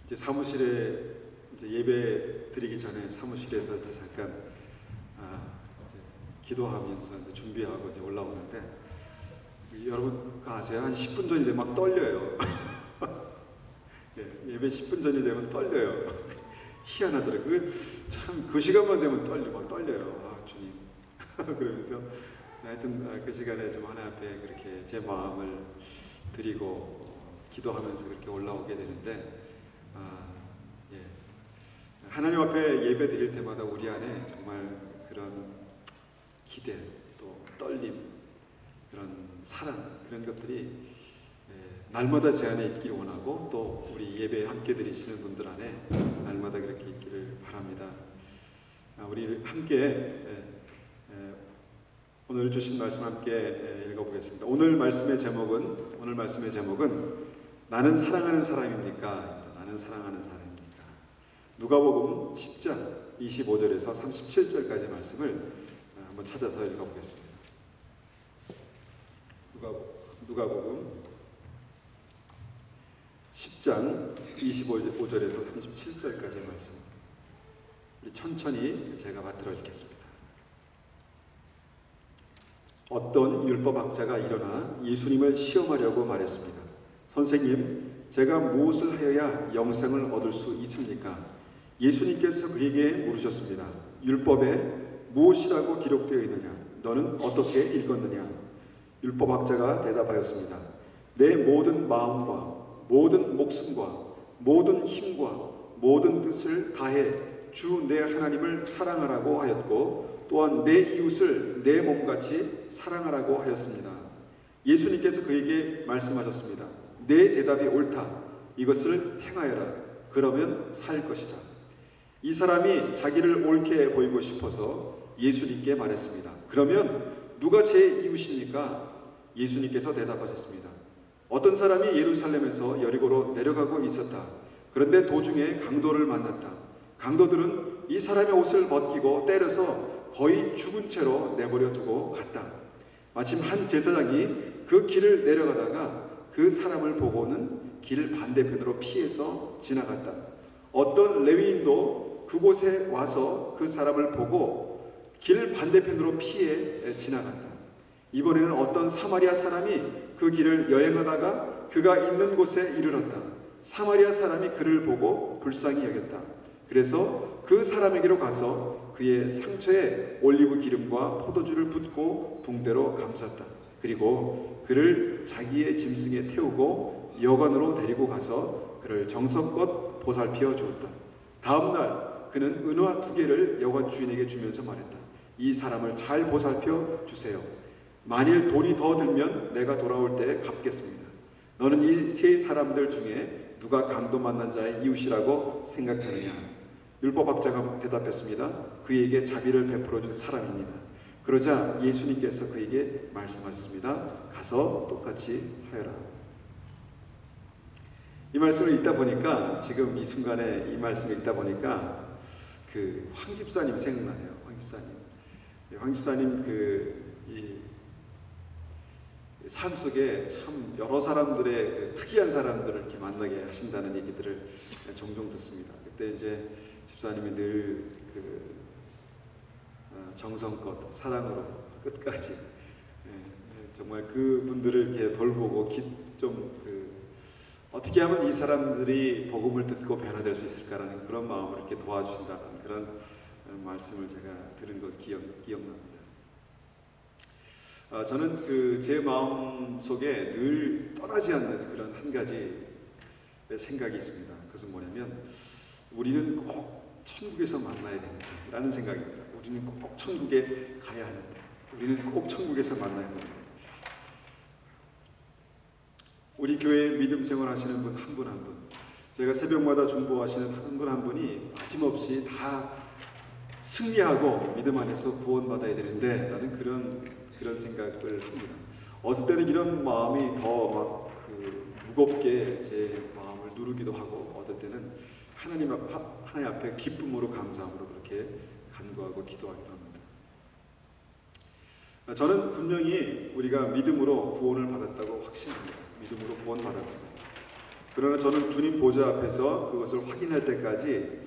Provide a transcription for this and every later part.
이제 사무실에 이제 예배 드리기 전에 사무실에서 이제 잠깐 이제 기도하면서 이제 준비하고 이제 올라오는데, 여러분 아세요? 한 10분 전이 되면 막 떨려요. 예배 10분 전이 되면 떨려요. 희한하더라고요. 참 그 시간만 되면 막 떨려요. 아, 주님. 그러면서 하여튼 그 시간에 좀 하나님 앞에 그렇게 제 마음을 드리고 기도하면서 그렇게 올라오게 되는데, 하나님 앞에 예배 드릴 때마다 우리 안에 정말 그런 기대, 또 떨림, 그런 사랑, 그런 것들이 날마다 제 안에 있기를 원하고, 또 우리 예배에 함께 드리시는 분들 안에 날마다 그렇게 있기를 바랍니다. 우리 함께 오늘 주신 말씀 함께 읽어보겠습니다. 오늘 말씀의 제목은 나는 사랑하는 사람입니까? 나는 사랑하는 사람입니까? 누가복음 10장 25절에서 37절까지 말씀을 한번 찾아서 읽어보겠습니다. 누가복음 10장 25절에서 37절까지 말씀, 우리 천천히 제가 받들어 읽겠습니다. 어떤 율법학자가 일어나 예수님을 시험하려고 말했습니다. 선생님, 제가 무엇을 하여야 영생을 얻을 수 있습니까? 예수님께서 그에게 물으셨습니다. 율법에 무엇이라고 기록되어 있느냐? 너는 어떻게 읽었느냐? 율법학자가 대답하였습니다. 내 모든 마음과 모든 목숨과 모든 힘과 모든 뜻을 다해 주 내 하나님을 사랑하라고 하였고, 또한 내 이웃을 내 몸같이 사랑하라고 하였습니다. 예수님께서 그에게 말씀하셨습니다. 내 대답이 옳다. 이것을 행하여라. 그러면 살 것이다. 이 사람이 자기를 옳게 보이고 싶어서 예수님께 말했습니다. 그러면 누가 제 이웃입니까? 예수님께서 대답하셨습니다. 어떤 사람이 예루살렘에서 여리고로 내려가고 있었다. 그런데 도중에 강도를 만났다. 강도들은 이 사람의 옷을 벗기고 때려서 거의 죽은 채로 내버려 두고 갔다. 마침 한 제사장이 그 길을 내려가다가 그 사람을 보고는 길 반대편으로 피해서 지나갔다. 어떤 레위인도 그곳에 와서 그 사람을 보고 길 반대편으로 피해 지나갔다. 이번에는 어떤 사마리아 사람이 그 길을 여행하다가 그가 있는 곳에 이르렀다. 사마리아 사람이 그를 보고 불쌍히 여겼다. 그래서 그 사람에게로 가서 그의 상처에 올리브 기름과 포도주를 붓고 붕대로 감쌌다. 그리고 그를 자기의 짐승에 태우고 여관으로 데리고 가서 그를 정성껏 보살피어 주었다. 다음 날 그는 은화 2개를 여관 주인에게 주면서 말했다. 이 사람을 잘 보살펴 주세요. 만일 돈이 더 들면 내가 돌아올 때 갚겠습니다. 너는 이 세 사람들 중에 누가 강도 만난 자의 이웃이라고 생각하느냐? 율법학자가 대답했습니다. 그에게 자비를 베풀어 준 사람입니다. 그러자 예수님께서 그에게 말씀하셨습니다. 가서 똑같이 하여라. 이 말씀을 읽다 보니까, 지금 이 순간에 이 말씀을 읽다 보니까 그 황 집사님 생각나네요. 황 집사님 이 삶 속에 참 여러 사람들의 특이한 사람들을 이렇게 만나게 하신다는 얘기들을 종종 듣습니다. 그때 이제 집사님이 늘 정성껏 사랑으로 끝까지 정말 그분들을 이렇게 돌보고 어떻게 하면 이 사람들이 복음을 듣고 변화될 수 있을까라는 그런 마음을 이렇게 도와주신다는 그런 말씀을 제가 들은 것 기억납니다. 저는 제 마음 속에 늘 떠나지 않는 그런 한 가지 생각이 있습니다. 그것은 뭐냐면, 우리는 꼭 천국에서 만나야 되는데 라는 생각입니다. 우리는 꼭 천국에 가야 하는데, 우리는 꼭 천국에서 만나야 하는데, 우리 교회에 믿음 생활 하시는 분 한 분 한 분, 제가 새벽마다 중보하시는 한 분 한 분이 빠짐없이 다 승리하고 믿음 안에서 구원받아야 되는데 라는 그런 생각을 합니다. 어떨 때는 이런 마음이 더 무겁게 제 마음을 누르기도 하고, 어떨 때는 하나님 앞에 기쁨으로 감사함으로 그렇게 간구하고 기도하기도 합니다. 저는 분명히 우리가 믿음으로 구원을 받았다고 확신합니다. 믿음으로 구원받았습니다. 그러나 저는 주님 보좌 앞에서 그것을 확인할 때까지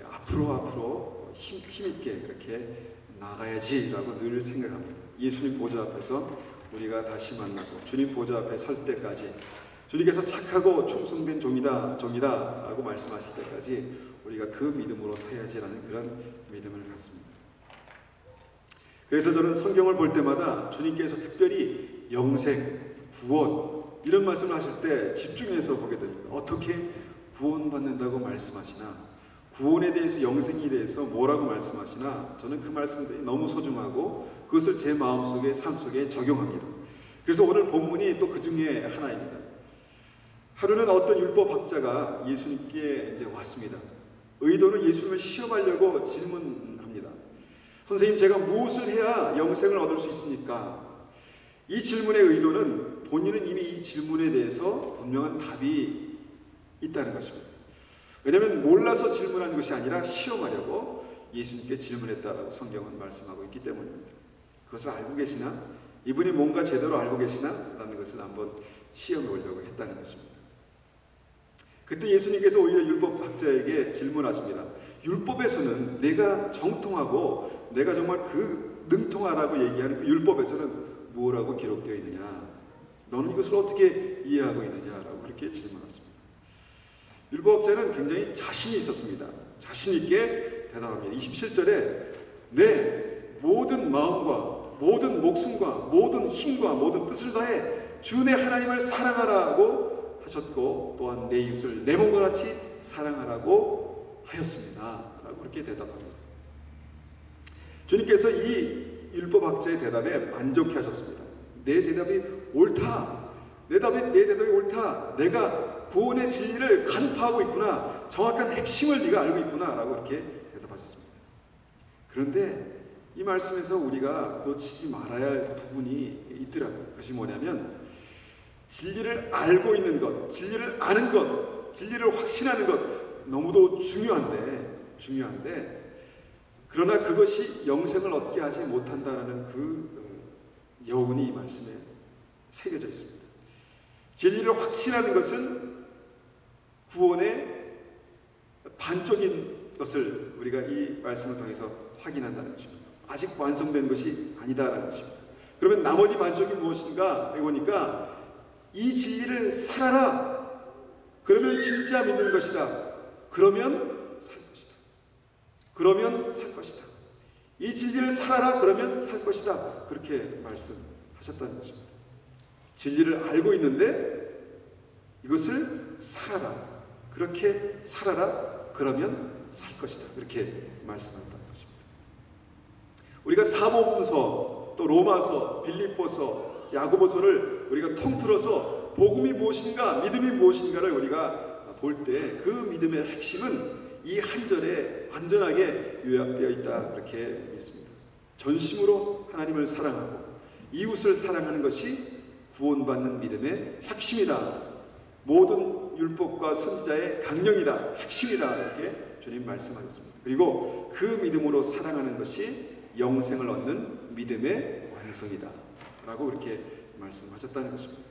앞으로 힘있게 그렇게 나가야지라고 늘 생각합니다. 예수님 보좌 앞에서 우리가 다시 만나고 주님 보좌 앞에 설 때까지, 주님께서 착하고 충성된 종이다라고 말씀하실 때까지 우리가 그 믿음으로 서야지라는 그런 믿음을 갖습니다. 그래서 저는 성경을 볼 때마다 주님께서 특별히 영생, 구원 이런 말씀을 하실 때 집중해서 보게 됩니다. 어떻게 구원받는다고 말씀하시나, 구원에 대해서, 영생에 대해서 뭐라고 말씀하시나, 저는 그 말씀들이 너무 소중하고 그것을 제 마음속에, 삶속에 적용합니다. 그래서 오늘 본문이 또 그 중에 하나입니다. 하루는 어떤 율법학자가 예수님께 이제 왔습니다. 의도는 예수님을 시험하려고 질문합니다. 선생님, 제가 무엇을 해야 영생을 얻을 수 있습니까? 이 질문의 의도는 본인은 이미 이 질문에 대해서 분명한 답이 있다는 것입니다. 왜냐하면 몰라서 질문하는 것이 아니라 시험하려고 예수님께 질문했다라고 성경은 말씀하고 있기 때문입니다. 그것을 알고 계시나? 이분이 뭔가 제대로 알고 계시나? 라는 것을 한번 시험해 보려고 했다는 것입니다. 그때 예수님께서 오히려 율법학자에게 질문하십니다. 율법에서는 내가 정통하고 내가 정말 그 능통하라고 얘기하는 그 율법에서는 무엇라고 기록되어 있느냐? 너는 이것을 어떻게 이해하고 있느냐라고 그렇게 질문하십니다. 율법학자는 굉장히 자신이 있었습니다. 자신 있게 대답합니다. 27절에 내 모든 마음과 모든 목숨과 모든 힘과 모든 뜻을 다해 주 내 하나님을 사랑하라고 하셨고 또한 내 이웃을 내 몸과 같이 사랑하라고 하였습니다. 라고 그렇게 대답합니다. 주님께서 이 율법학자의 대답에 만족해 하셨습니다. 내 대답이 옳다. 내 대답이 옳다. 내가 구원의 진리를 간파하고 있구나. 정확한 핵심을 네가 알고 있구나. 라고 이렇게 대답하셨습니다. 그런데 이 말씀에서 우리가 놓치지 말아야 할 부분이 있더라고요. 그것이 뭐냐면 진리를 알고 있는 것, 진리를 아는 것, 진리를 확신하는 것 너무도 중요한데 그러나 그것이 영생을 얻게 하지 못한다는 그 여운이 이 말씀에 새겨져 있습니다. 진리를 확신하는 것은 구원의 반쪽인 것을 우리가 이 말씀을 통해서 확인한다는 것입니다. 아직 완성된 것이 아니다라는 것입니다. 그러면 나머지 반쪽이 무엇인가 해보니까 이 진리를 살아라. 그러면 진짜 믿는 것이다. 그러면 살 것이다. 그러면 살 것이다. 이 진리를 살아라. 그러면 살 것이다. 그렇게 말씀하셨다는 것입니다. 진리를 알고 있는데 이것을 살아라. 그렇게 살아라. 그러면 살 것이다. 그렇게 말씀한다는 것입니다. 우리가 사복음서, 또 로마서, 빌립보서, 야고보서를 우리가 통틀어서 복음이 무엇인가, 믿음이 무엇인가를 우리가 볼 때 그 믿음의 핵심은 이 한 절에 완전하게 요약되어 있다. 그렇게 믿습니다. 전심으로 하나님을 사랑하고 이웃을 사랑하는 것이 구원받는 믿음의 핵심이다. 모든 율법과 선지자의 강령이다. 핵심이다. 이렇게 주님 말씀하셨습니다. 그리고 그 믿음으로 사랑하는 것이 영생을 얻는 믿음의 완성이다. 라고 그렇게 말씀하셨다는 것입니다.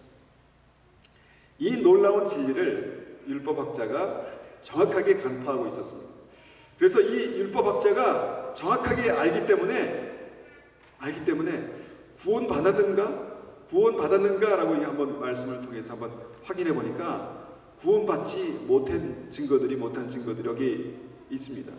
이 놀라운 진리를 율법학자가 정확하게 간파하고 있었습니다. 그래서 이 율법학자가 정확하게 알기 때문에 구원받았는가라고 한번 말씀을 통해서 한번 확인해 보니까 구원받지 못한 증거들이 여기 있습니다.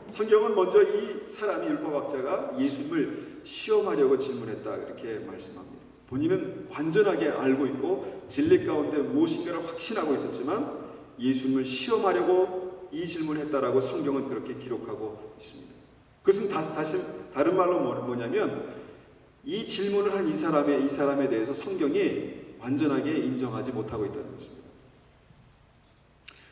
성경은 먼저 이 사람이 율법학자가 예수님을 시험하려고 질문했다 이렇게 말씀합니다. 본인은 완전하게 알고 있고 진리 가운데 무엇인가를 확신하고 있었지만 예수님을 시험하려고 이 질문을 했다라고 성경은 그렇게 기록하고 있습니다. 그것은 다른 말로 뭐냐면 이 질문을 한 이 사람에 대해서 성경이 완전하게 인정하지 못하고 있다는 것입니다.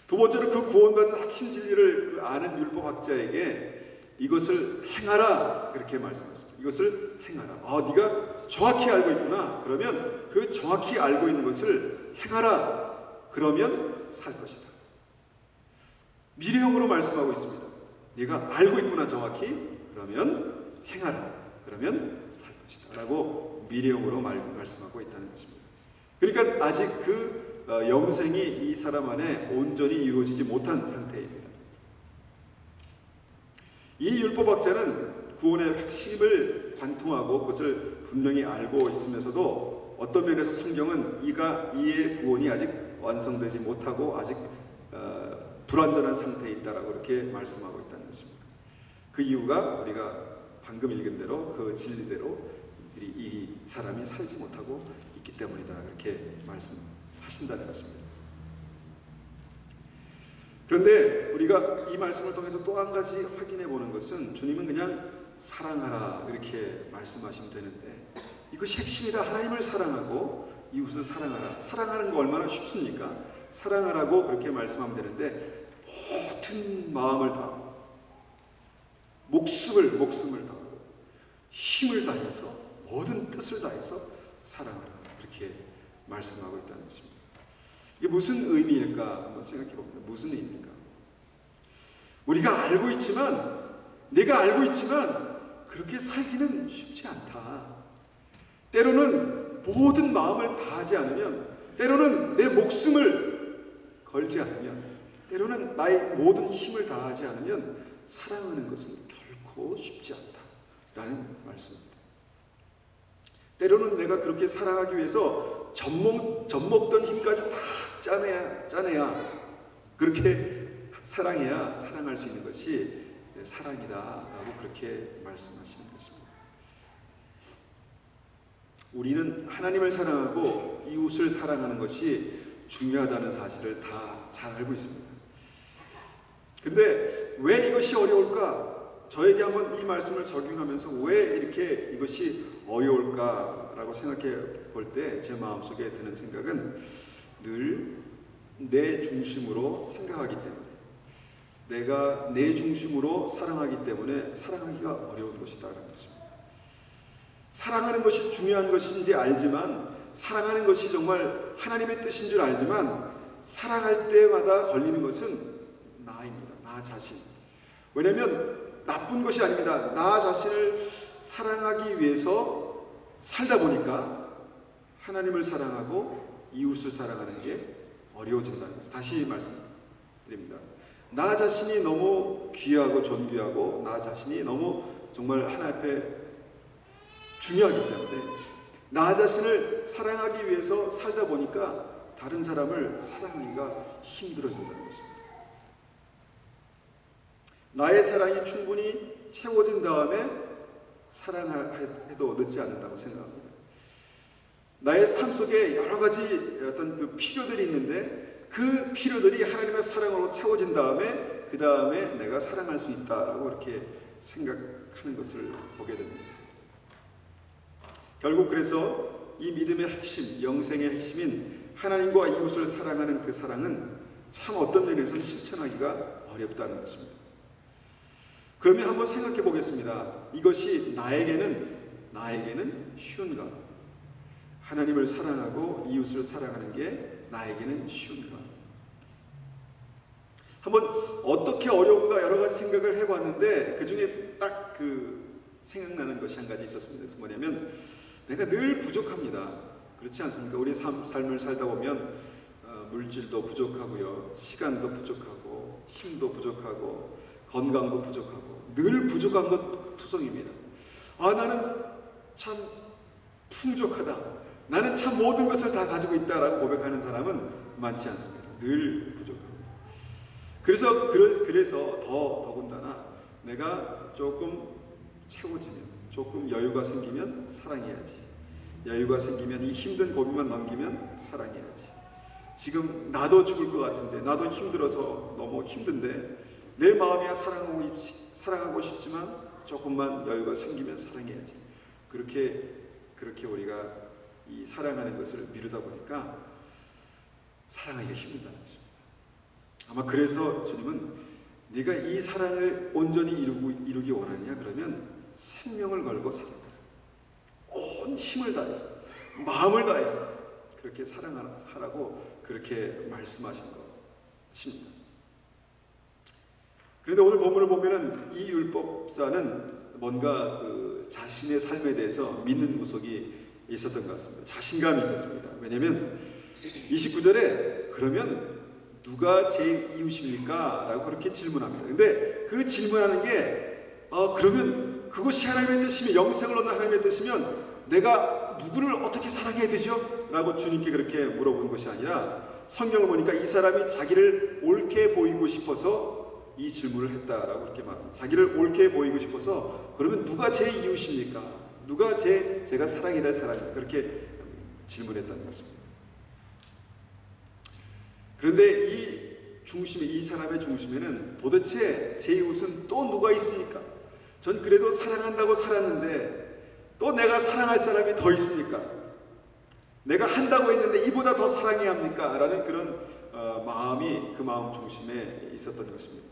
두 번째로 그 구원받는 핵심 진리를 아는 율법학자에게 이것을 행하라 그렇게 말씀하셨습니다. 이것을 행하라. 네가 정확히 알고 있구나. 그러면 그 정확히 알고 있는 것을 행하라. 그러면 살 것이다. 미래형으로 말씀하고 있습니다. 네가 알고 있구나 정확히. 그러면 행하라. 그러면 살 것이다. 라고 미래형으로 말씀하고 있다는 것입니다. 그러니까 아직 그 영생이 이 사람 안에 온전히 이루어지지 못한 상태입니다. 이 율법학자는 구원의 핵심을 관통하고 그것을 분명히 알고 있으면서도 어떤 면에서 성경은 이의 구원이 아직 완성되지 못하고 아직 불완전한 상태에 있다라고 이렇게 말씀하고 있다는 것입니다. 그 이유가 우리가 방금 읽은 대로 그 진리대로 이 사람이 살지 못하고 있기 때문이다, 그렇게 말씀하신다는 것입니다. 그런데 우리가 이 말씀을 통해서 또 한 가지 확인해 보는 것은, 주님은 그냥 사랑하라 이렇게 말씀하시면 되는데 이것이 핵심이다. 하나님을 사랑하고 이웃을 사랑하라. 사랑하는 거 얼마나 쉽습니까? 사랑하라고 그렇게 말씀하면 되는데 모든 마음을 다하고 목숨을 다하고 힘을 다해서 모든 뜻을 다해서 사랑하라, 그렇게 말씀하고 있다는 것입니다. 이게 무슨 의미일까 한번 생각해 봅니다. 무슨 의미인가? 우리가 알고 있지만, 내가 알고 있지만 그렇게 살기는 쉽지 않다. 때로는 모든 마음을 다하지 않으면, 때로는 내 목숨을 걸지 않으면, 때로는 나의 모든 힘을 다하지 않으면 사랑하는 것은 결코 쉽지 않다라는 말씀입니다. 때로는 내가 그렇게 사랑하기 위해서 젖먹던 힘까지 다 짜내야 그렇게 사랑해야 사랑할 수 있는 것이 사랑이다라고 그렇게 말씀하시는 것입니다. 우리는 하나님을 사랑하고 이웃을 사랑하는 것이 중요하다는 사실을 다 잘 알고 있습니다. 근데 왜 이것이 어려울까? 저에게 한번 이 말씀을 적용하면서 왜 이렇게 이것이 어려울까라고 생각해 볼 때 제 마음속에 드는 생각은 늘 내 중심으로 생각하기 때문에, 내가 내 중심으로 사랑하기 때문에 사랑하기가 어려운 것이다라는 것입니다. 사랑하는 것이 중요한 것인지 알지만, 사랑하는 것이 정말 하나님의 뜻인 줄 알지만, 사랑할 때마다 걸리는 것은 나입니다. 나 자신. 왜냐하면 나쁜 것이 아닙니다. 나 자신을 사랑하기 위해서 살다 보니까 하나님을 사랑하고 이웃을 사랑하는 게 어려워진다는 거예요. 다시 말씀드립니다. 나 자신이 너무 귀하고 존귀하고 나 자신이 너무 정말 하나님 앞에 중요하기 때문에 나 자신을 사랑하기 위해서 살다 보니까 다른 사람을 사랑하기가 힘들어진다는 것입니다. 나의 사랑이 충분히 채워진 다음에 사랑해도 늦지 않는다고 생각합니다. 나의 삶 속에 여러 가지 어떤 그 필요들이 있는데 그 필요들이 하나님의 사랑으로 채워진 다음에 그 다음에 내가 사랑할 수 있다라고 이렇게 생각하는 것을 보게 됩니다. 결국 그래서 이 믿음의 핵심, 영생의 핵심인 하나님과 이웃을 사랑하는 그 사랑은 참 어떤 면에서는 실천하기가 어렵다는 것입니다. 그러면 한번 생각해 보겠습니다. 이것이 나에게는 쉬운가? 하나님을 사랑하고 이웃을 사랑하는 게 나에게는 쉬운가? 한번 어떻게 어려운가 여러 가지 생각을 해봤는데 그 중에 딱 생각나는 것이 한 가지 있었습니다. 그래서 뭐냐면 내가 늘 부족합니다. 그렇지 않습니까? 우리 삶을 살다 보면 물질도 부족하고요, 시간도 부족하고, 힘도 부족하고, 건강도 부족하고, 늘 부족한 것 투성입니다. 나는 참 풍족하다. 나는 참 모든 것을 다 가지고 있다라고 고백하는 사람은 많지 않습니다. 늘 부족합니다. 그래서 더군다나 내가 조금 채워지면, 조금 여유가 생기면 사랑해야지. 여유가 생기면, 이 힘든 고비만 넘기면 사랑해야지. 지금 나도 죽을 것 같은데, 나도 힘들어서 너무 힘든데 내 마음이야 사랑하고 싶지만 조금만 여유가 생기면 사랑해야지. 그렇게 우리가 이 사랑하는 것을 미루다 보니까 사랑하기가 힘들다는 것입니다. 아마 그래서 주님은 네가 이 사랑을 온전히 이루기 원하느냐? 그러면 생명을 걸고 사랑하라. 온 힘을 다해서, 마음을 다해서 그렇게 사랑하라고 그렇게 말씀하신 것입니다. 그런데 오늘 본문을 보면은 이 율법사는 뭔가 자신의 삶에 대해서 믿는 구석이 있었던 것 같습니다. 자신감이 있었습니다. 왜냐하면 29절에 그러면 누가 제 이웃입니까? 라고 그렇게 질문합니다. 근데 그 질문하는 게 그러면 그것이 하나님의 뜻이면, 영생을 얻는 하나님의 뜻이면 내가 누구를 어떻게 사랑해야 되죠? 라고 주님께 그렇게 물어본 것이 아니라, 성경을 보니까 이 사람이 자기를 옳게 보이고 싶어서 이 질문을 했다라고 그렇게 말합니다. 자기를 옳게 보이고 싶어서, 그러면 누가 제 이웃입니까? 누가 제가 사랑해야 될 사람입니까? 그렇게 질문했다는 것입니다. 그런데 이 사람의 중심에는 도대체 제 이웃은 또 누가 있습니까? 전 그래도 사랑한다고 살았는데 또 내가 사랑할 사람이 더 있습니까? 내가 한다고 했는데 이보다 더 사랑해야 합니까? 라는 그런 마음이 그 마음 중심에 있었던 것입니다.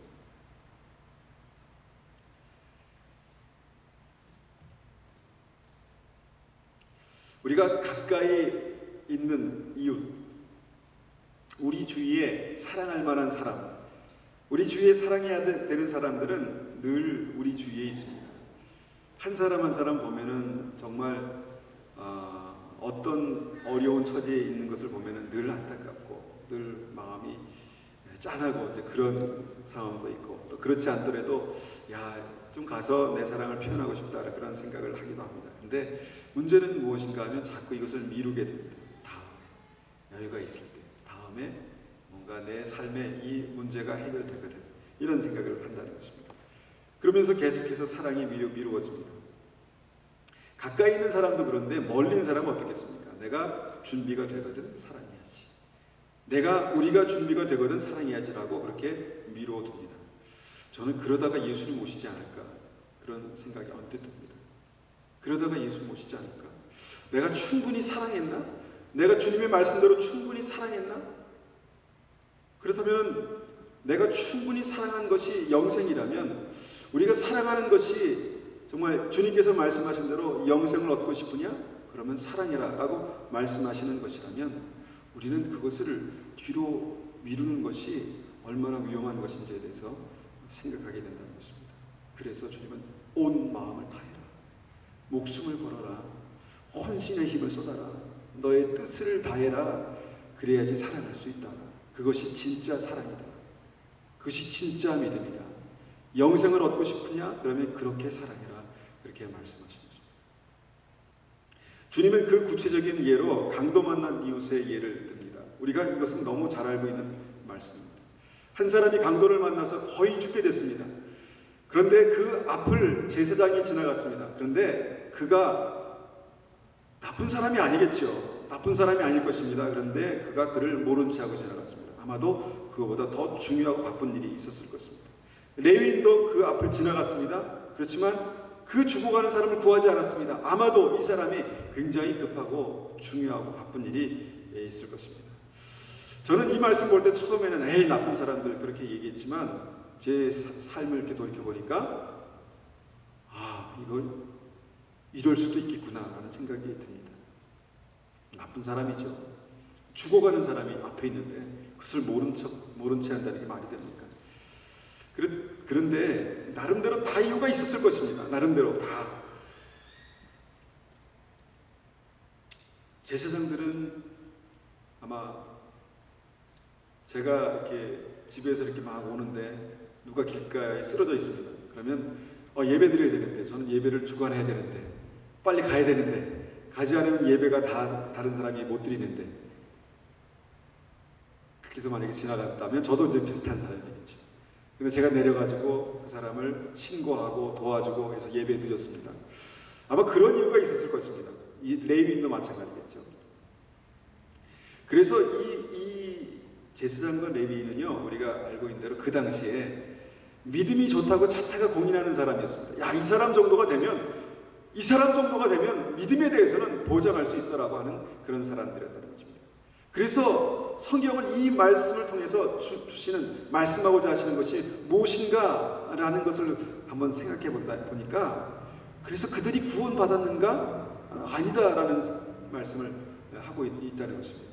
우리가 가까이 있는 이웃, 우리 주위에 사랑할 만한 사람, 우리 주위에 사랑해야 되는 사람들은 늘 우리 주위에 있습니다. 한 사람 한 사람 보면은 정말 어떤 어려운 처지에 있는 것을 보면은 늘 안타깝고 늘 마음이 짠하고 이제 그런 상황도 있고, 또 그렇지 않더라도 좀 가서 내 사랑을 표현하고 싶다 그런 생각을 하기도 합니다. 근데 문제는 무엇인가 하면 자꾸 이것을 미루게 됩니다. 다음에 여유가 있을 때, 다음에 뭔가 내 삶에 이 문제가 해결되거든, 이런 생각을 한다는 것입니다. 그러면서 계속해서 사랑이 미루어집니다. 가까이 있는 사람도 그런데 멀리 있는 사람은 어떻겠습니까? 내가 준비가 되거든 사랑해야지, 우리가 준비가 되거든 사랑해야지라고 그렇게 미뤄둡니다. 저는 그러다가 예수님 오시지 않을까 그런 생각이 언뜻 듭니다. 그러다가 예수님 오시지 않을까? 내가 충분히 사랑했나? 내가 주님의 말씀대로 충분히 사랑했나? 그렇다면 내가 충분히 사랑한 것이 영생이라면, 우리가 사랑하는 것이 정말 주님께서 말씀하신 대로 영생을 얻고 싶으냐? 그러면 사랑해라 라고 말씀하시는 것이라면 우리는 그것을 뒤로 미루는 것이 얼마나 위험한 것인지에 대해서 생각하게 된다는 것입니다. 그래서 주님은 온 마음을 다해라, 목숨을 걸어라, 혼신의 힘을 쏟아라, 너의 뜻을 다해라. 그래야지 사랑할 수 있다. 그것이 진짜 사랑이다. 그것이 진짜 믿음이다. 영생을 얻고 싶으냐? 그러면 그렇게 사랑해라. 그렇게 말씀하시는 것입니다. 주님은 그 구체적인 예로 강도 만난 이웃의 예를 듭니다. 우리가 이것은 너무 잘 알고 있는 말씀입니다. 한 사람이 강도를 만나서 거의 죽게 됐습니다. 그런데 그 앞을 제사장이 지나갔습니다. 그런데 그가 나쁜 사람이 아니겠죠. 나쁜 사람이 아닐 것입니다. 그런데 그가 그를 모른 채 하고 지나갔습니다. 아마도 그거보다 더 중요하고 바쁜 일이 있었을 것입니다. 레위인도 그 앞을 지나갔습니다. 그렇지만 그 죽어가는 사람을 구하지 않았습니다. 아마도 이 사람이 굉장히 급하고 중요하고 바쁜 일이 있을 것입니다. 저는 이 말씀 볼 때 처음에는 에이 나쁜 사람들 그렇게 얘기했지만 제 삶을 이렇게 돌이켜보니까 이거 이럴 수도 있겠구나라는 생각이 듭니다. 나쁜 사람이죠. 죽어가는 사람이 앞에 있는데 그것을 모른 채 한다는 게 말이 됩니까? 그런데 나름대로 다 이유가 있었을 것입니다. 나름대로 다. 제사장들은 아마 제가 이렇게 집에서 이렇게 막 오는데 누가 길가에 쓰러져 있습니다. 그러면 예배 드려야 되는데, 저는 예배를 주관해야 되는데, 빨리 가야 되는데, 가지 않으면 예배가 다른 사람이 못 드리는데, 그렇게 해서 만약에 지나갔다면 저도 이제 비슷한 사람이 되겠죠. 근데 제가 내려가지고 그 사람을 신고하고 도와주고 해서 예배에 늦었습니다. 아마 그런 이유가 있었을 것입니다. 이 레위인도 마찬가지겠죠. 그래서 이 제사장과 레위인은요, 우리가 알고 있는 대로 그 당시에 믿음이 좋다고 자타가 공인하는 사람이었습니다. 이 사람 정도가 되면 믿음에 대해서는 보장할 수 있어라고 하는 그런 사람들이었다는 것입니다. 그래서 성경은 이 말씀을 통해서 말씀하고자 하시는 것이 무엇인가라는 것을 한번 생각해 보니까, 그래서 그들이 구원받았는가? 아니다라는 말씀을 하고 있다는 것입니다.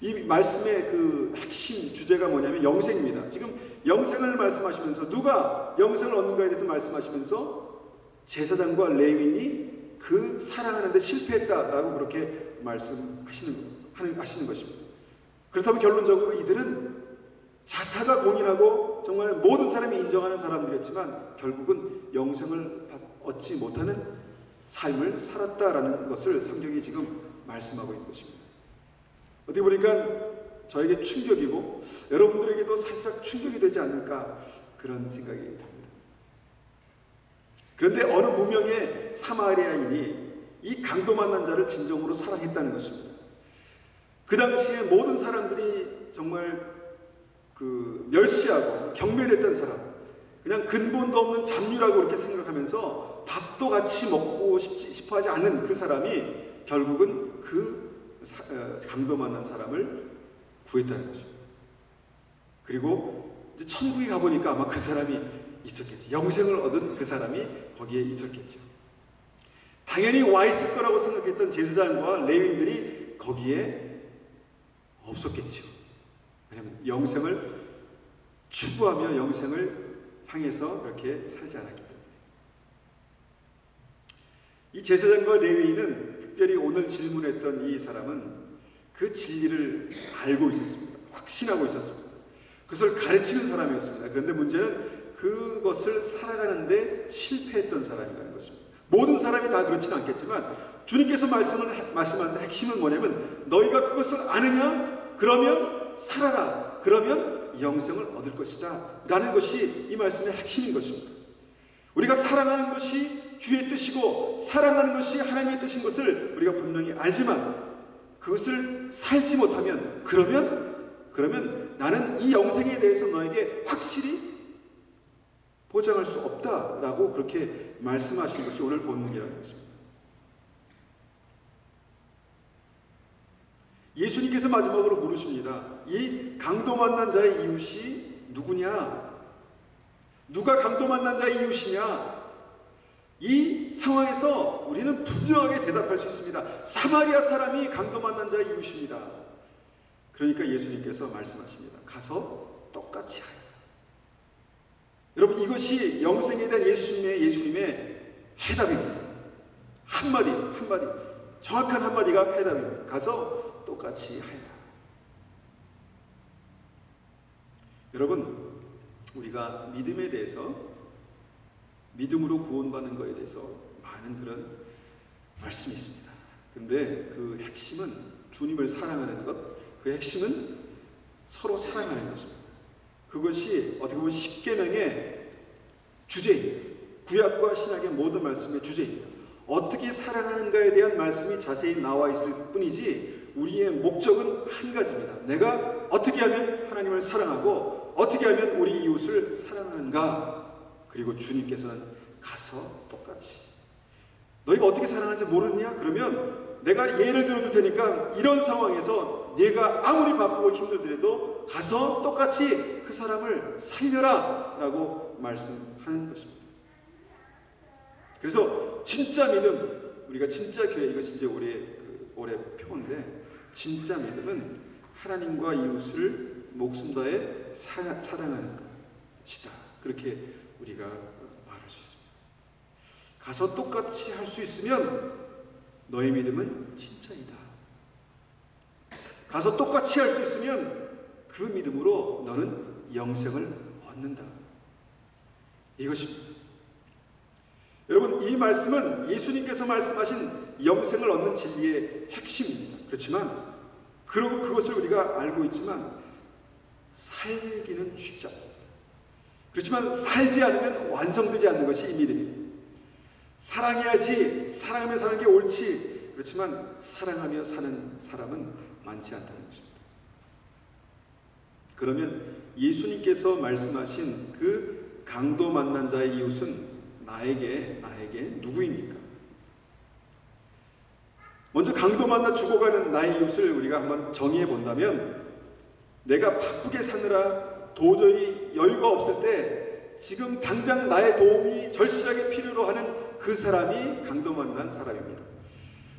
이 말씀의 그 핵심 주제가 뭐냐면 영생입니다. 지금 영생을 말씀하시면서, 누가 영생을 얻는가에 대해서 말씀하시면서 제사장과 레위인이 그 사랑하는 데 실패했다라고 그렇게 말씀하시는 것입니다. 그렇다면 결론적으로 이들은 자타가 공인하고 정말 모든 사람이 인정하는 사람들이었지만 결국은 영생을 얻지 못하는 삶을 살았다라는 것을 성경이 지금 말씀하고 있는 것입니다. 어떻게 보니까 저에게 충격이고 여러분들에게도 살짝 충격이 되지 않을까 그런 생각이 듭니다. 그런데 어느 무명의 사마리아인이 이 강도 만난 자를 진정으로 사랑했다는 것입니다. 그 당시에 모든 사람들이 정말 멸시하고 경멸했던 사람, 그냥 근본도 없는 잡류라고 이렇게 생각하면서 밥도 같이 먹고 싶어 하지 않는 그 사람이 결국은 강도 만난 사람을 구했다는 거죠. 그리고 이제 천국에 가보니까 아마 그 사람이 있었겠죠. 영생을 얻은 그 사람이 거기에 있었겠죠. 당연히 와 있을 거라고 생각했던 제사장과 레위인들이 거기에 없었겠죠. 왜냐하면 영생을 추구하며 영생을 향해서 그렇게 살지 않았기 때문에. 이 제사장과 레위인은 특별히 오늘 질문했던 이 사람은 그 진리를 알고 있었습니다. 확신하고 있었습니다. 그것을 가르치는 사람이었습니다. 그런데 문제는 그것을 살아가는데 실패했던 사람이라는 것입니다. 모든 사람이 다 그렇지는 않겠지만 주님께서 말씀하신 핵심은 뭐냐면 너희가 그것을 아느냐? 그러면 살아라. 그러면 영생을 얻을 것이다. 라는 것이 이 말씀의 핵심인 것입니다. 우리가 사랑하는 것이 주의 뜻이고 사랑하는 것이 하나님의 뜻인 것을 우리가 분명히 알지만 그것을 살지 못하면 그러면 나는 이 영생에 대해서 너에게 확실히 보장할 수 없다라고 그렇게 말씀하신 것이 오늘 본문이라는 것입니다. 예수님께서 마지막으로 물으십니다. 이 강도 만난 자의 이웃이 누구냐? 누가 강도 만난 자의 이웃이냐? 이 상황에서 우리는 분명하게 대답할 수 있습니다. 사마리아 사람이 강도 만난 자의 이웃입니다. 그러니까 예수님께서 말씀하십니다. 가서 똑같이 하라. 여러분, 이것이 영생에 대한 예수님의 해답입니다. 한마디 정확한 한마디가 해답입니다. 가서 똑같이 하라. 여러분, 우리가 믿음에 대해서 믿음으로 구원받는 것에 대해서 많은 그런 말씀이 있습니다. 근데 그 핵심은 주님을 사랑하는 것, 그 핵심은 서로 사랑하는 것입니다. 그것이 어떻게 보면 십계명의 주제입니다. 구약과 신약의 모든 말씀의 주제입니다. 어떻게 사랑하는가에 대한 말씀이 자세히 나와 있을 뿐이지 우리의 목적은 한 가지입니다. 내가 어떻게 하면 하나님을 사랑하고 어떻게 하면 우리 이웃을 사랑하는가. 그리고 주님께서는 가서 똑같이 너희가 어떻게 사랑하는지 모르느냐? 그러면 내가 예를 들어줄 테니까 이런 상황에서 네가 아무리 바쁘고 힘들더라도 가서 똑같이 그 사람을 살려라 라고 말씀하는 것입니다. 그래서 진짜 믿음, 우리가 진짜 교회, 이것이 이제 올해 표인데 진짜 믿음은 하나님과 이웃을 목숨 다해 사랑하는 것이다. 그렇게 우리가 말할 수 있습니다. 가서 똑같이 할 수 있으면 너의 믿음은 진짜이다. 가서 똑같이 할 수 있으면 그 믿음으로 너는 영생을 얻는다. 이것입니다. 여러분, 이 말씀은 예수님께서 말씀하신 영생을 얻는 진리의 핵심입니다. 그렇지만 그것을 우리가 알고 있지만 살기는 쉽지 않습니다. 그렇지만 살지 않으면 완성되지 않는 것이 이 믿음입니다. 사랑해야지, 사랑하며 사는 게 옳지. 그렇지만 사랑하며 사는 사람은 많지 않다는 것입니다. 그러면 예수님께서 말씀하신 그 강도 만난 자의 이웃은 나에게 누구입니까? 먼저 강도 만나 죽어가는 나의 이웃을 우리가 한번 정의해 본다면 내가 바쁘게 사느라 도저히 여유가 없을 때 지금 당장 나의 도움이 절실하게 필요로 하는 그 사람이 강도 만난 사람입니다.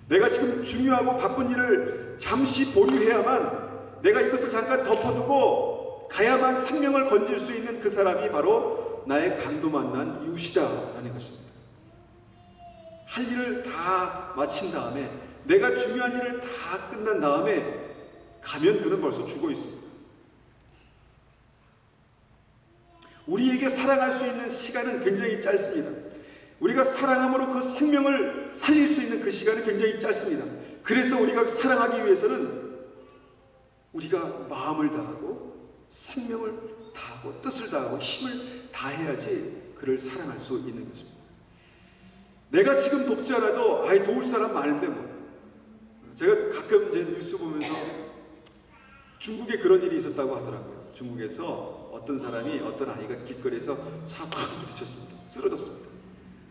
내가 지금 중요하고 바쁜 일을 잠시 보류해야만 내가 이것을 잠깐 덮어두고 가야만 생명을 건질 수 있는 그 사람이 바로 나의 강도 만난 이웃이다라는 것입니다. 할 일을 다 마친 다음에 내가 중요한 일을 다 끝난 다음에 가면 그는 벌써 죽어 있습니다. 우리에게 사랑할 수 있는 시간은 굉장히 짧습니다. 우리가 사랑함으로 그 생명을 살릴 수 있는 그 시간은 굉장히 짧습니다. 그래서 우리가 사랑하기 위해서는 우리가 마음을 다하고 생명을 다하고 뜻을 다하고 힘을 다해야지 그를 사랑할 수 있는 것입니다. 내가 지금 돕지 않아도 도울 사람 많은데 제가 가끔 이제 뉴스 보면서 중국에 그런 일이 있었다고 하더라고요. 중국에서 어떤 사람이 어떤 아이가 길거리에서 차에 팍 부딪혔습니다. 쓰러졌습니다.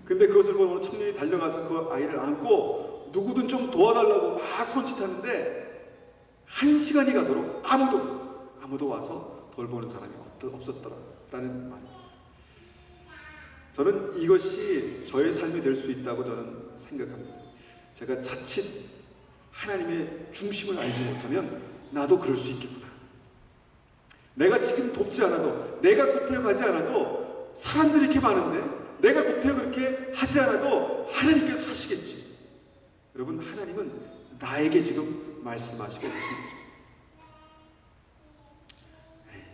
근데 그것을 보고 청년이 달려가서 그 아이를 안고 누구든 좀 도와달라고 막 손짓하는데 1시간이 가도록 아무도 와서 돌보는 사람이 없었더라라는 말입니다. 저는 이것이 저의 삶이 될 수 있다고 저는 생각합니다. 제가 자칫 하나님의 중심을 알지 못하면 나도 그럴 수 있겠구나. 내가 지금 돕지 않아도, 내가 구태여 가지 않아도 사람들이 이렇게 많은데 내가 구태여 그렇게 하지 않아도 하나님께서 하시겠지. 여러분, 하나님은 나에게 지금 말씀하시고 계십니다.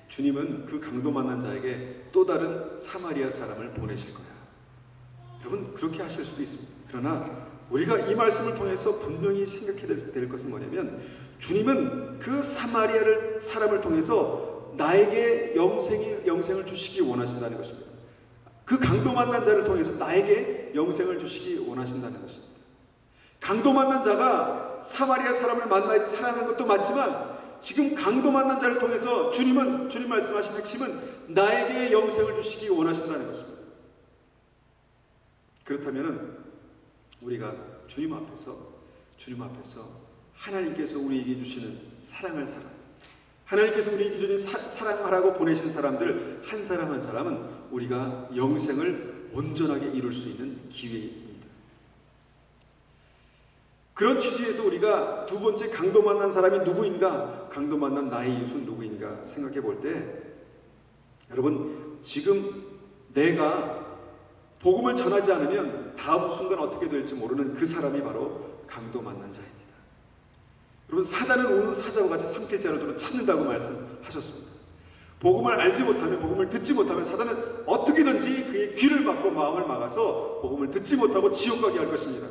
주님은 그 강도 만난 자에게 또 다른 사마리아 사람을 보내실 거야. 여러분, 그렇게 하실 수도 있습니다. 그러나 우리가 이 말씀을 통해서 분명히 생각해야 될 것은 뭐냐면, 주님은 그 사마리아 사람을 통해서 나에게 영생을 주시기 원하신다는 것입니다. 그 강도 만난 자를 통해서 나에게 영생을 주시기 원하신다는 것입니다. 강도 만난 자가 사마리아 사람을 만나야지 살아나는 것도 맞지만, 지금 강도 만난 자를 통해서 주님 말씀하신 핵심은 나에게 영생을 주시기 원하신다는 것입니다. 그렇다면 우리가 주님 앞에서 하나님께서 우리에게 주시는 사랑할 사람, 하나님께서 우리에게 주신 사랑하라고 보내신 사람들 한 사람 한 사람은 우리가 영생을 온전하게 이룰 수 있는 기회입니다. 그런 취지에서 우리가 두 번째 강도 만난 사람이 누구인가, 강도 만난 나의 이웃은 누구인가 생각해 볼 때, 여러분, 지금 내가 복음을 전하지 않으면 다음 순간 어떻게 될지 모르는 그 사람이 바로 강도 만난 자입니다. 여러분, 사단은 우는 사자와 같이 삼킬 자를 찾는다고 말씀하셨습니다. 복음을 알지 못하면, 복음을 듣지 못하면 사단은 어떻게든지 그의 귀를 막고 마음을 막아서 복음을 듣지 못하고 지옥 가게 할 것입니다.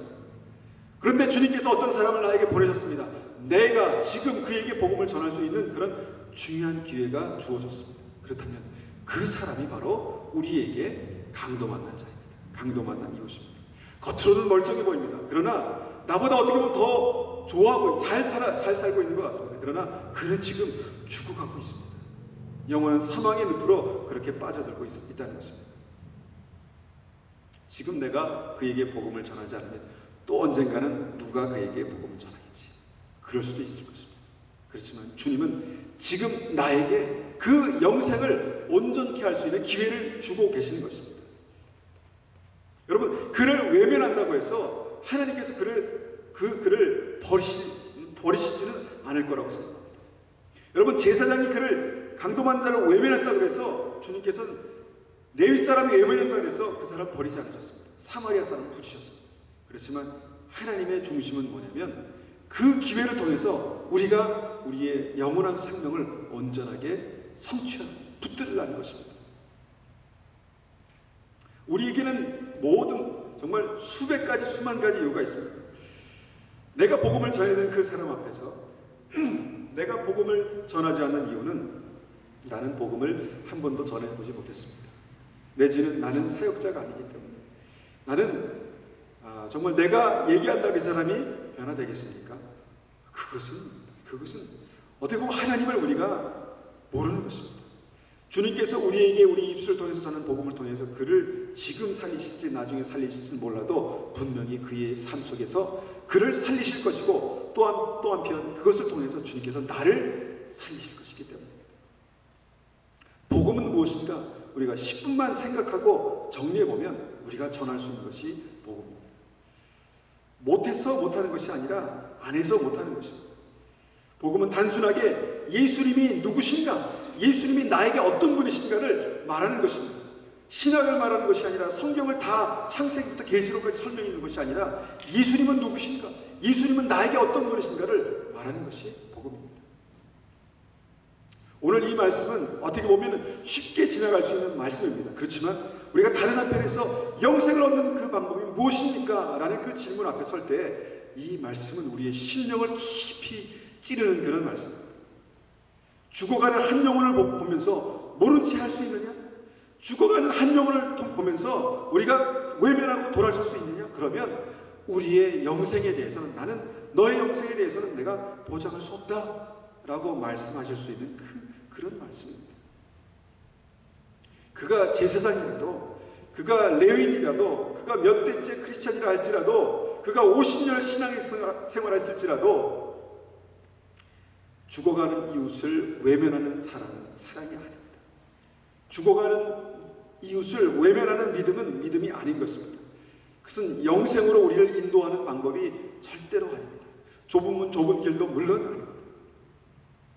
그런데 주님께서 어떤 사람을 나에게 보내셨습니다. 내가 지금 그에게 복음을 전할 수 있는 그런 중요한 기회가 주어졌습니다. 그렇다면 그 사람이 바로 우리에게 강도 만난 자입니다. 강도 만난 이웃입니다. 겉으로는 멀쩡해 보입니다. 그러나 나보다 어떻게 보면 더 좋아하고 잘 살고 있는 것 같습니다. 그러나 그는 지금 죽어가고 있습니다. 영원한 사망의 늪으로 그렇게 빠져들고 있다는 것입니다. 지금 내가 그에게 복음을 전하지 않으면 또 언젠가는 누가 그에게 복음을 전하겠지. 그럴 수도 있을 것입니다. 그렇지만 주님은 지금 나에게 그 영생을 온전케 할 수 있는 기회를 주고 계시는 것입니다. 여러분, 그를 외면한다고 해서 하나님께서 그를 버리시지는 않을 거라고 생각합니다. 여러분, 제사장이 그를 강도만 자를 외면했다고 해서 주님께서는 레위 사람이 외면했다고 해서 그 사람 버리지 않으셨습니다. 사마리아 사람 붙이셨습니다. 그렇지만 하나님의 중심은 뭐냐면, 그 기회를 통해서 우리가 우리의 영원한 생명을 온전하게 성취하는, 붙들으라는 것입니다. 우리에게는 모든 정말 수백 가지, 수만 가지 이유가 있습니다. 내가 복음을 전해야 되는 그 사람 앞에서 내가 복음을 전하지 않는 이유는 나는 복음을 한 번도 전해보지 못했습니다. 내지는 나는 사역자가 아니기 때문에. 나는 정말 내가 얘기한다고 이 사람이 변화되겠습니까? 그것은 어떻게 보면 하나님을 우리가 모르는 것입니다. 주님께서 우리에게 우리 입술을 통해서 전하는 복음을 통해서 그를 지금 살리실지 나중에 살리실지는 몰라도 분명히 그의 삶 속에서 그를 살리실 것이고, 또 한편 그것을 통해서 주님께서 나를 살리실 것이기 때문입니다. 복음은 무엇인가? 우리가 10분만 생각하고 정리해보면 우리가 전할 수 있는 것이 복음입니다. 못해서 못하는 것이 아니라 안 해서 못하는 것입니다. 복음은 단순하게 예수님이 누구신가, 예수님이 나에게 어떤 분이신가를 말하는 것입니다. 신학을 말하는 것이 아니라 성경을 다 창세기부터 계시록까지 설명해 있는 것이 아니라 예수님은 누구신가, 예수님은 나에게 어떤 분이신가를 말하는 것이 복음입니다. 오늘 이 말씀은 어떻게 보면 쉽게 지나갈 수 있는 말씀입니다. 그렇지만 우리가 다른 한편에서 영생을 얻는 그 방법이 무엇입니까? 라는 그 질문 앞에 설 때 이 말씀은 우리의 심령을 깊이 찌르는 그런 말씀입니다. 죽어가는 한 영혼을 보면서 모른 채 할 수 있느냐? 죽어가는 한 영혼을 보면서 우리가 외면하고 돌아설 수 있느냐? 그러면 우리의 영생에 대해서는, 나는 너의 영생에 대해서는 내가 보장할 수 없다 라고 말씀하실 수 있는 그런 말씀입니다. 그가 제사장이라도, 그가 레위인이라도, 그가 몇 대째 크리스찬이라 할지라도, 그가 50년 신앙의 생활했을지라도 죽어가는 이웃을 외면하는 사람은 사랑이 아닙니다. 죽어가는 이웃을 외면하는 믿음은 믿음이 아닌 것입니다. 그것은 영생으로 우리를 인도하는 방법이 절대로 아닙니다. 좁은 문 좁은 길도 물론 아닙니다.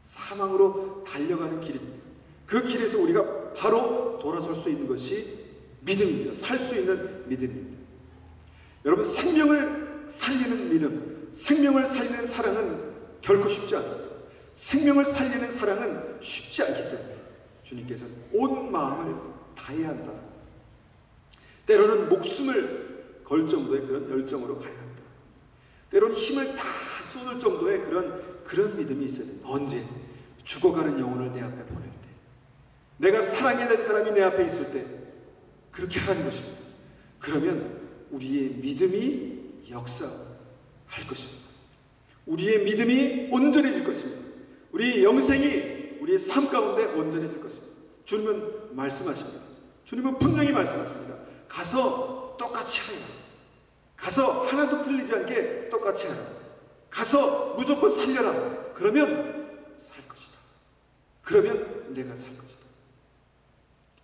사망으로 달려가는 길입니다. 그 길에서 우리가 바로 돌아설 수 있는 것이 믿음입니다. 살 수 있는 믿음입니다. 여러분, 생명을 살리는 믿음, 생명을 살리는 사랑은 결코 쉽지 않습니다. 생명을 살리는 사랑은 쉽지 않기 때문에 주님께서는 온 마음을 다해야 한다. 때로는 목숨을 걸 정도의 그런 열정으로 가야 한다. 때로는 힘을 다 쏟을 정도의 그런 믿음이 있어야 된다. 언제? 죽어가는 영혼을 내 앞에 보낼 때, 내가 사랑해야 될 사람이 내 앞에 있을 때 그렇게 하라는 것입니다. 그러면 우리의 믿음이 역사할 것입니다. 우리의 믿음이 온전해질 것입니다. 우리의 영생이 우리의 삶 가운데 온전해질 것입니다. 주님은 말씀하십니다. 주님은 분명히 말씀하십니다. 가서 똑같이 하라. 가서 하나도 틀리지 않게 똑같이 하라. 가서 무조건 살려라. 그러면 살 것이다. 그러면 내가 살 것이다.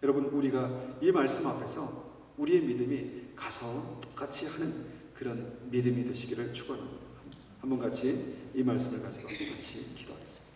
여러분, 우리가 이 말씀 앞에서 우리의 믿음이 가서 똑같이 하는 그런 믿음이 되시기를 축원합니다. 한번 같이 이 말씀을 가지고 같이 기도하겠습니다.